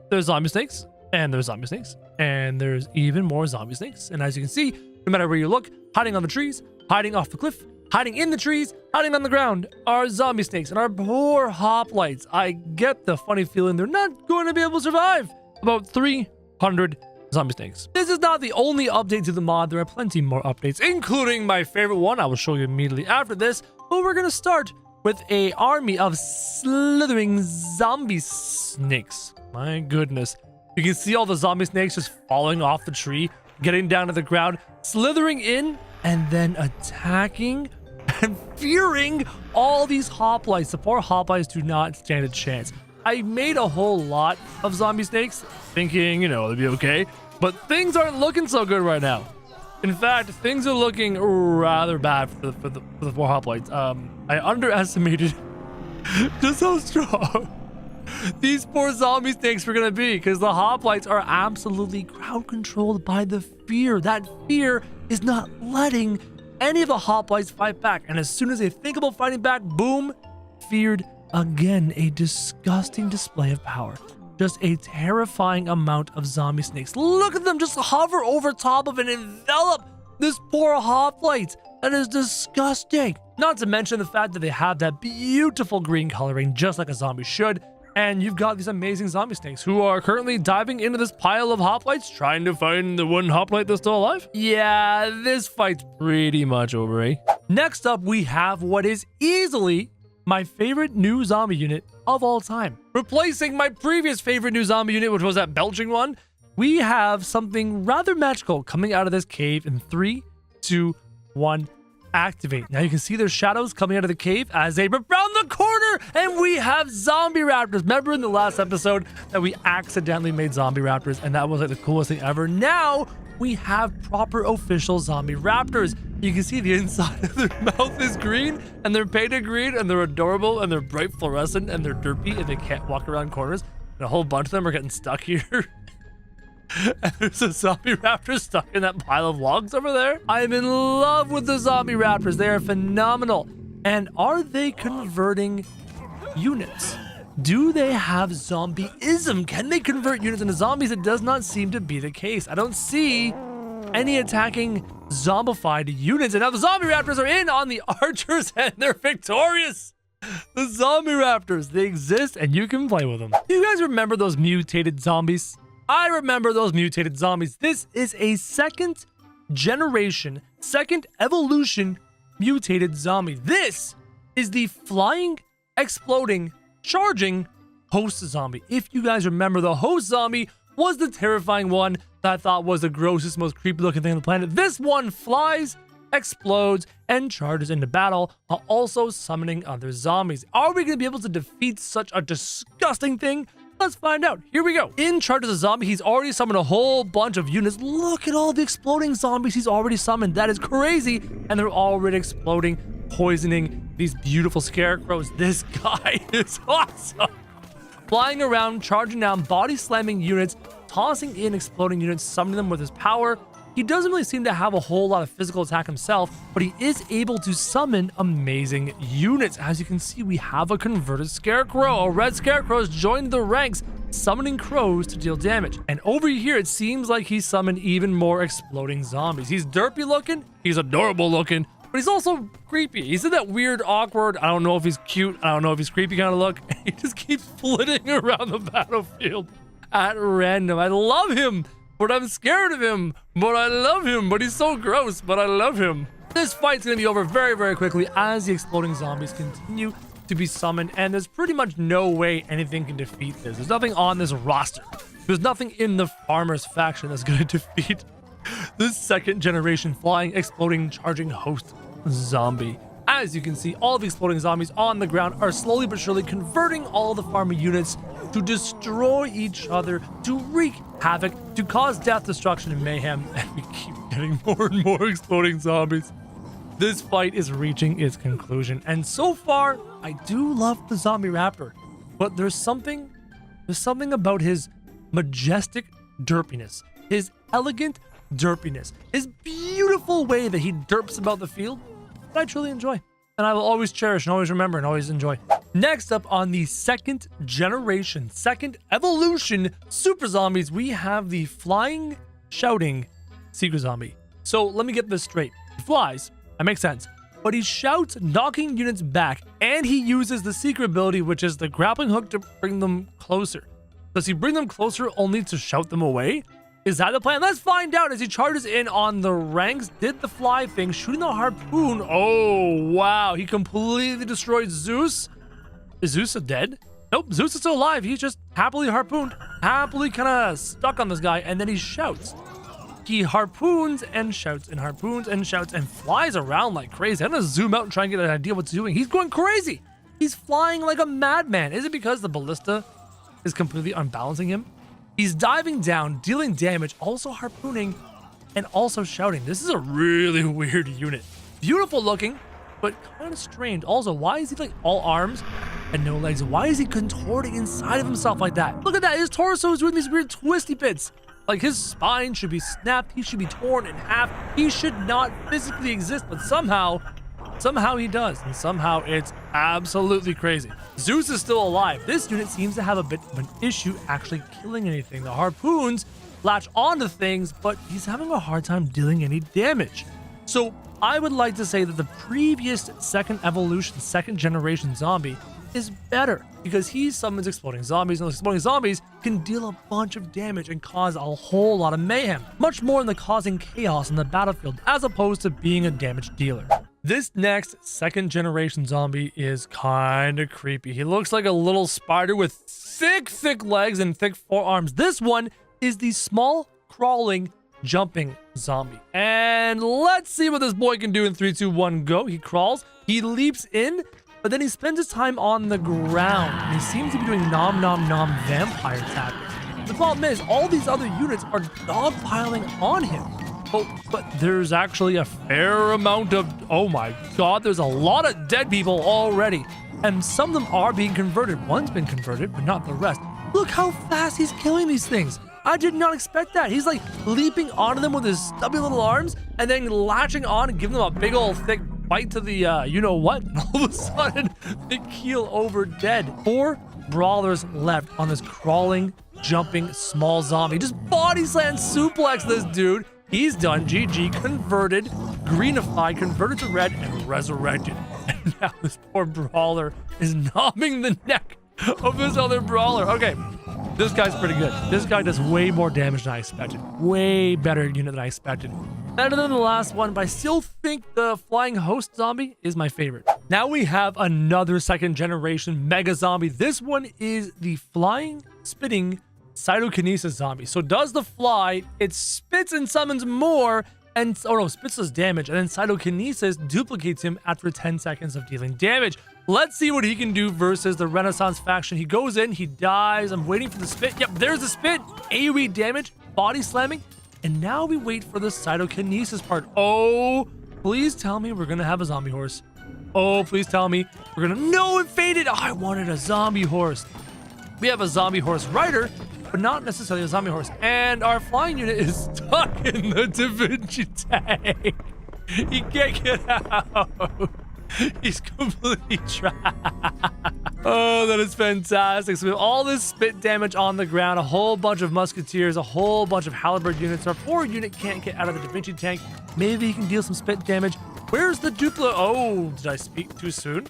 there's zombie snakes, and there's zombie snakes, and there's even more zombie snakes. And as you can see, no matter where you look, hiding on the trees, hiding off the cliff, hiding in the trees, hiding on the ground are zombie snakes and our poor hoplites. I get the funny feeling they're not going to be able to survive. About 300 zombie snakes. This is not the only update to the mod. There are plenty more updates, including my favorite one I will show you immediately after this. But we're going to start with an army of slithering zombie snakes. My goodness. You can see all the zombie snakes just falling off the tree, getting down to the ground, slithering in, and then attacking and fearing all these hoplites. The poor hoplites do not stand a chance. I made a whole lot of zombie snakes thinking, they'd be okay, but things aren't looking so good right now. In fact, things are looking rather bad for the poor hoplites. I underestimated just how strong these poor zombie snakes were gonna be, because the hoplites are absolutely crowd controlled by the fear. That fear is not letting any of the hoplites fight back. And as soon as they think about fighting back, boom, feared again. A disgusting display of power. Just a terrifying amount of zombie snakes. Look at them just hover over top of and envelop this poor hoplite. That is disgusting. Not to mention the fact that they have that beautiful green coloring, just like a zombie should. And you've got these amazing zombie snakes who are currently diving into this pile of hoplites, trying to find the one hoplite that's still alive. Yeah, this fight's pretty much over, eh? Next up, we have what is easily my favorite new zombie unit of all time. Replacing my previous favorite new zombie unit, which was that belching one, we have something rather magical coming out of this cave in 3, 2, 1, activate. Now you can see their shadows coming out of the cave as they rip around the corner, and we have zombie raptors. Remember in the last episode that we accidentally made zombie raptors, and that was like the coolest thing ever? Now we have proper official zombie raptors. You can see the inside of their mouth is green, and they're painted green, and they're adorable, and they're bright fluorescent, and they're derpy, and they can't walk around corners. And a whole bunch of them are getting stuck here. And there's a zombie raptor stuck in that pile of logs over there. I am in love with the zombie raptors. They are phenomenal. And are they converting units? Do they have zombieism? Can they convert units into zombies? It does not seem to be the case. I don't see any attacking zombified units. And now the zombie raptors are in on the archers, and they're victorious. The The zombie raptors, they exist and you can play with them. Do you guys remember those mutated zombies? I remember those mutated zombies. This is a second generation, second evolution mutated zombie. This is the flying, exploding, charging host zombie. If you guys remember, the host zombie was the terrifying one that I thought was the grossest, most creepy looking thing on the planet. This one flies, explodes, and charges into battle while also summoning other zombies. Are we going to be able to defeat such a disgusting thing? Let's find out. Here we go. In charge as a zombie, he's already summoned a whole bunch of units. Look at all the exploding zombies he's already summoned. That is crazy. And they're already exploding, poisoning these beautiful scarecrows. This guy is awesome. Flying around, charging down, body slamming units, tossing in exploding units, summoning them with his power. He doesn't really seem to have a whole lot of physical attack himself, but he is able to summon amazing units. As you can see, we have a converted scarecrow. A red scarecrow has joined the ranks, summoning crows to deal damage. And over here, it seems like he summoned even more exploding zombies. He's derpy looking, he's adorable looking, but he's also creepy. He's in that weird, awkward, I don't know if he's cute, I don't know if he's creepy kind of look. He just keeps flitting around the battlefield at random. I love him, but I'm scared of him, but I love him, but he's so gross, but I love him. This fight's gonna be over very, very quickly as the exploding zombies continue to be summoned, and there's pretty much no way anything can defeat this. There's nothing on this roster. There's nothing in the farmers faction that's gonna defeat this second generation flying, exploding, charging host zombie. As you can see, all the exploding zombies on the ground are slowly but surely converting all the farmer units to destroy each other, to wreak havoc, to cause death, destruction, and mayhem. And we keep getting more and more exploding zombies. This fight is reaching its conclusion. And so far, I do love the zombie raptor, but there's something about his majestic derpiness, his elegant derpiness, his beautiful way that he derps about the field that I truly enjoy. And I will always cherish and always remember and always enjoy. Next up on the second generation, second evolution super zombies, we have the flying, shouting secret zombie. So let me get this straight. He flies, that makes sense. But he shouts, knocking units back, and he uses the secret ability, which is the grappling hook, to bring them closer. Does he bring them closer only to shout them away? Is that the plan? Let's find out as he charges in on the ranks, did the fly thing, shooting the harpoon. Oh, wow. He completely destroyed Zeus. Is Zeus dead? Nope, Zeus is still alive. He's just happily harpooned, happily kind of stuck on this guy, and then he shouts. He harpoons and shouts and harpoons and shouts and flies around like crazy. I'm gonna zoom out and try and get an idea what he's doing. He's going crazy. He's flying like a madman. Is it because the ballista is completely unbalancing him? He's diving down, dealing damage, also harpooning, and also shouting. This is a really weird unit. Beautiful looking, but kind of strange. Also, why is he like all arms and no legs? Why is he contorting inside of himself like that? Look at that. His torso is doing these weird twisty bits. Like his spine should be snapped. He should be torn in half. He should not physically exist, but somehow he does. And somehow it's absolutely crazy. Zeus is still alive. This unit seems to have a bit of an issue actually killing anything. The harpoons latch onto things, but he's having a hard time dealing any damage. So I would like to say that the previous second evolution, second generation zombie is better because he summons exploding zombies, and those exploding zombies can deal a bunch of damage and cause a whole lot of mayhem, much more than causing chaos in the battlefield as opposed to being a damage dealer. This next second generation zombie is kind of creepy. He looks like a little spider with thick legs and thick forearms. This one is the small, crawling, jumping zombie. And let's see what this boy can do in 3, 2, 1, go. He crawls, he leaps in, but then he spends his time on the ground. And he seems to be doing nom nom nom vampire tapping. The problem is, all these other units are dogpiling on him. But there's actually a fair amount of, oh my god, there's a lot of dead people already. And some of them are being converted. One's been converted, but not the rest. Look how fast he's killing these things. I did not expect that. He's like leaping onto them with his stubby little arms and then latching on and giving them a big old thick bite to the, you know what? And all of a sudden, they keel over dead. 4 brawlers left on this crawling, jumping, small zombie. Just body slam suplex this dude. He's done. GG, converted, greenified, converted to red, and resurrected. And now this poor brawler is knobbing the neck of this other brawler. Okay, this guy's pretty good. This guy does way more damage than I expected. Way better unit than I expected. Better than the last one, but I still think the flying host zombie is my favorite. Now we have another second generation mega zombie. This one is the flying, spitting cytokinesis zombie. So does the fly, it spits and summons more, and spits does damage, and then cytokinesis duplicates him after 10 seconds of dealing damage. Let's see what he can do versus the Renaissance faction. He goes in, he dies. I'm waiting for the spit. Yep, there's the spit. AoE damage, body slamming. And now we wait for the cytokinesis part. Oh, please tell me we're going to have a zombie horse. Oh, please tell me we're going to... No, it faded. Oh, I wanted a zombie horse. We have a zombie horse rider, but not necessarily a zombie horse. And our flying unit is stuck in the Da Vinci tank. He can't get out. He's completely trapped. Oh, that is fantastic. So we have all this spit damage on the ground, a whole bunch of musketeers, a whole bunch of halberd units. Our poor unit can't get out of the Da Vinci tank. Maybe he can deal some spit damage. Where's the dupla? Oh, did I speak too soon?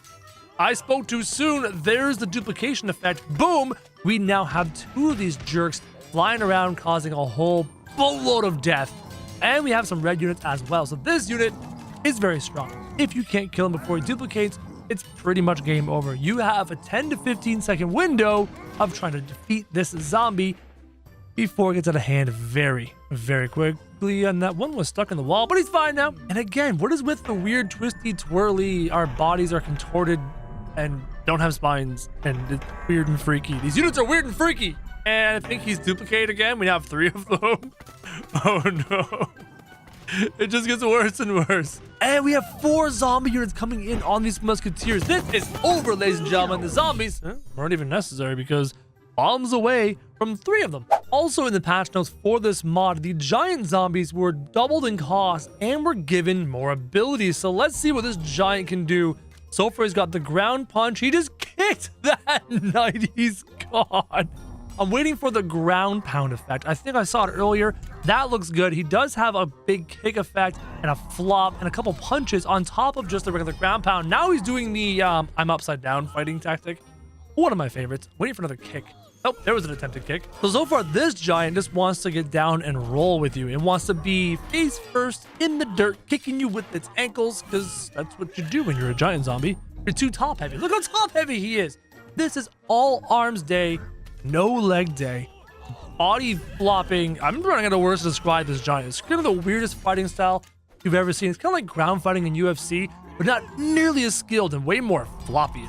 I spoke too soon. There's the duplication effect. Boom. We now have two of these jerks flying around, causing a whole boatload of death. And we have some red units as well. So this unit is very strong. If you can't kill him before he duplicates, it's pretty much game over. You have a 10 to 15 second window of trying to defeat this zombie before it gets out of hand very, very quickly. And that one was stuck in the wall, but he's fine now. And again, what is with the weird twisty twirly? Our bodies are contorted and don't have spines, and it's weird and freaky. These units are weird and freaky. And I think he's duplicated again. We have 3 of them. Oh no. It just gets worse and worse. And we have 4 zombie units coming in on these musketeers. This is over, ladies and gentlemen. The zombies weren't even necessary because bombs away from 3 of them. Also in the patch notes for this mod, the giant zombies were doubled in cost and were given more abilities. So let's see what this giant can do. So far, he's got the ground punch. He just kicked that knight. He's gone. I'm waiting for the ground pound effect. I think I saw it earlier. That looks good. He does have a big kick effect and a flop and a couple punches on top of just the regular ground pound. Now he's doing the I'm upside down fighting tactic. One of my favorites. Waiting for another kick. Oh, there was an attempted kick. So far, this giant just wants to get down and roll with you. It wants to be face first in the dirt, kicking you with its ankles, because that's what you do when you're a giant zombie. You're too top heavy. Look how top heavy he is. This is all arms day. No leg day. Body flopping. I'm running out of words to describe this giant. It's kind of the weirdest fighting style you've ever seen. It's kind of like ground fighting in UFC, but not nearly as skilled and way more floppy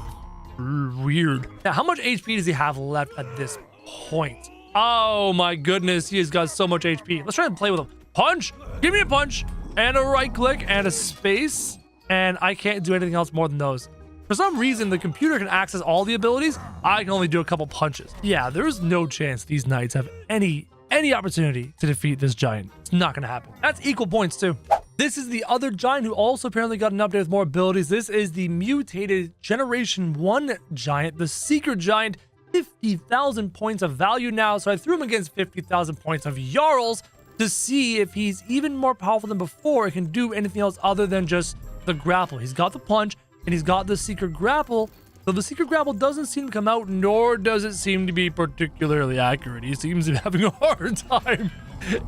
and weird. Now, how much HP does he have left at this point? Oh my goodness, he has got so much HP. Let's try and play with him. Punch! Give me a punch! And a right click and a space. And I can't do anything else more than those. For some reason, the computer can access all the abilities. I can only do a couple punches. Yeah, there's no chance these knights have any opportunity to defeat this giant. It's not gonna happen. That's equal points too. This is the other giant who also apparently got an update with more abilities. This is the mutated Generation 1 giant, the Secret Giant. 50,000 points of value now. So I threw him against 50,000 points of Jarls to see if he's even more powerful than before. It can do anything else other than just the grapple. He's got the punch. And he's got the secret grapple. So the secret grapple doesn't seem to come out, nor does it seem to be particularly accurate. He seems to be having a hard time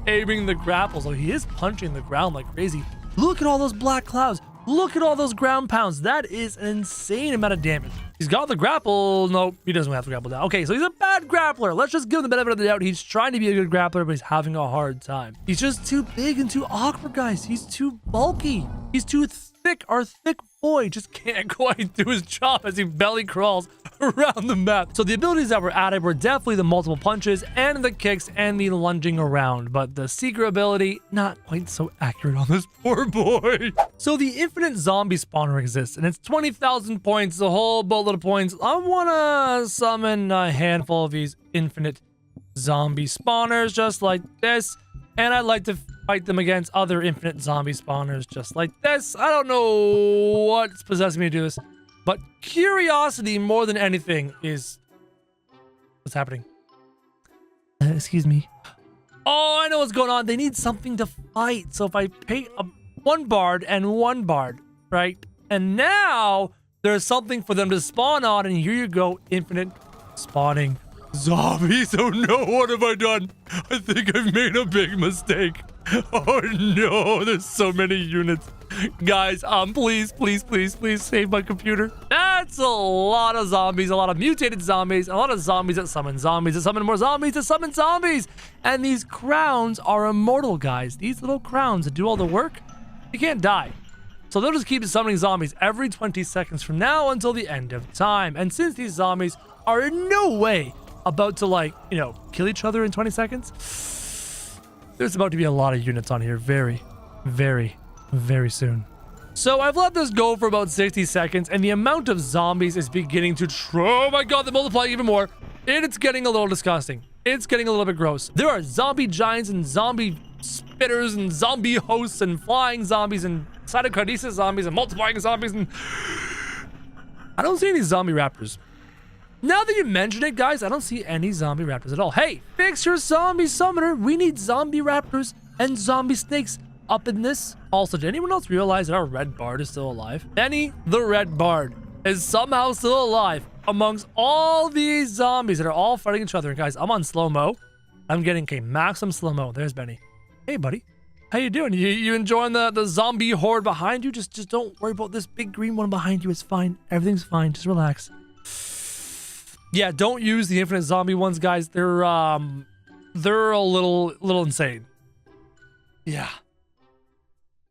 aiming the grapple. So he is punching the ground like crazy. Look at all those black clouds. Look at all those ground pounds. That is an insane amount of damage. He's got the grapple. No, he doesn't have the grapple down. Okay, so he's a bad grappler. Let's just give him the benefit of the doubt. He's trying to be a good grappler, but he's having a hard time. He's just too big and too awkward, guys. He's too bulky. He's too thick. Our thick boy just can't quite do his job as he belly crawls around the map. So the abilities that were added were definitely the multiple punches and the kicks and the lunging around, but the secret ability, not quite so accurate on this poor boy. So the infinite zombie spawner exists, and it's 20,000 points, a whole boatload of points. I want to summon a handful of these infinite zombie spawners just like this, and I'd like to fight them against other infinite zombie spawners just like this. I don't know what's possessing me to do this, but curiosity more than anything is what's happening. Excuse me. Oh, I know what's going on. They need something to fight. So if I pay one bard and one bard, right? And now there's something for them to spawn on, and here you go, infinite spawning zombies. Oh no, what have I done? I think I've made a big mistake. Oh no, there's so many units. Guys, please save my computer. That's a lot of zombies, a lot of mutated zombies, a lot of zombies that summon more zombies that summon zombies. And these crowns are immortal, guys. These little crowns that do all the work, they can't die. So they'll just keep summoning zombies every 20 seconds from now until the end of time. And since these zombies are in no way about to, like, you know, kill each other in 20 seconds, there's about to be a lot of units on here very soon. So I've let this go for about 60 seconds, and the amount of zombies is beginning to oh my god, they're multiplying even more, and it's getting a little disgusting. It's getting a little bit gross. There are zombie giants and zombie spitters and zombie hosts and flying zombies and cytokinesis zombies and multiplying zombies, and I don't see any zombie raptors. Now that you mention it, guys, I don't see any zombie raptors at all. Hey, fix your zombie summoner. We need zombie raptors and zombie snakes up in this. Also, did anyone else realize that our red bard is still alive? Benny the red bard is somehow still alive amongst all these zombies that are all fighting each other. And guys, I'm on slow-mo. I'm getting maximum slow-mo. There's Benny. Hey, buddy. How you doing? You enjoying the zombie horde behind you? Just don't worry about this big green one behind you. It's fine. Everything's fine. Just relax. Yeah, don't use the infinite zombie ones, guys. They're a little insane. Yeah.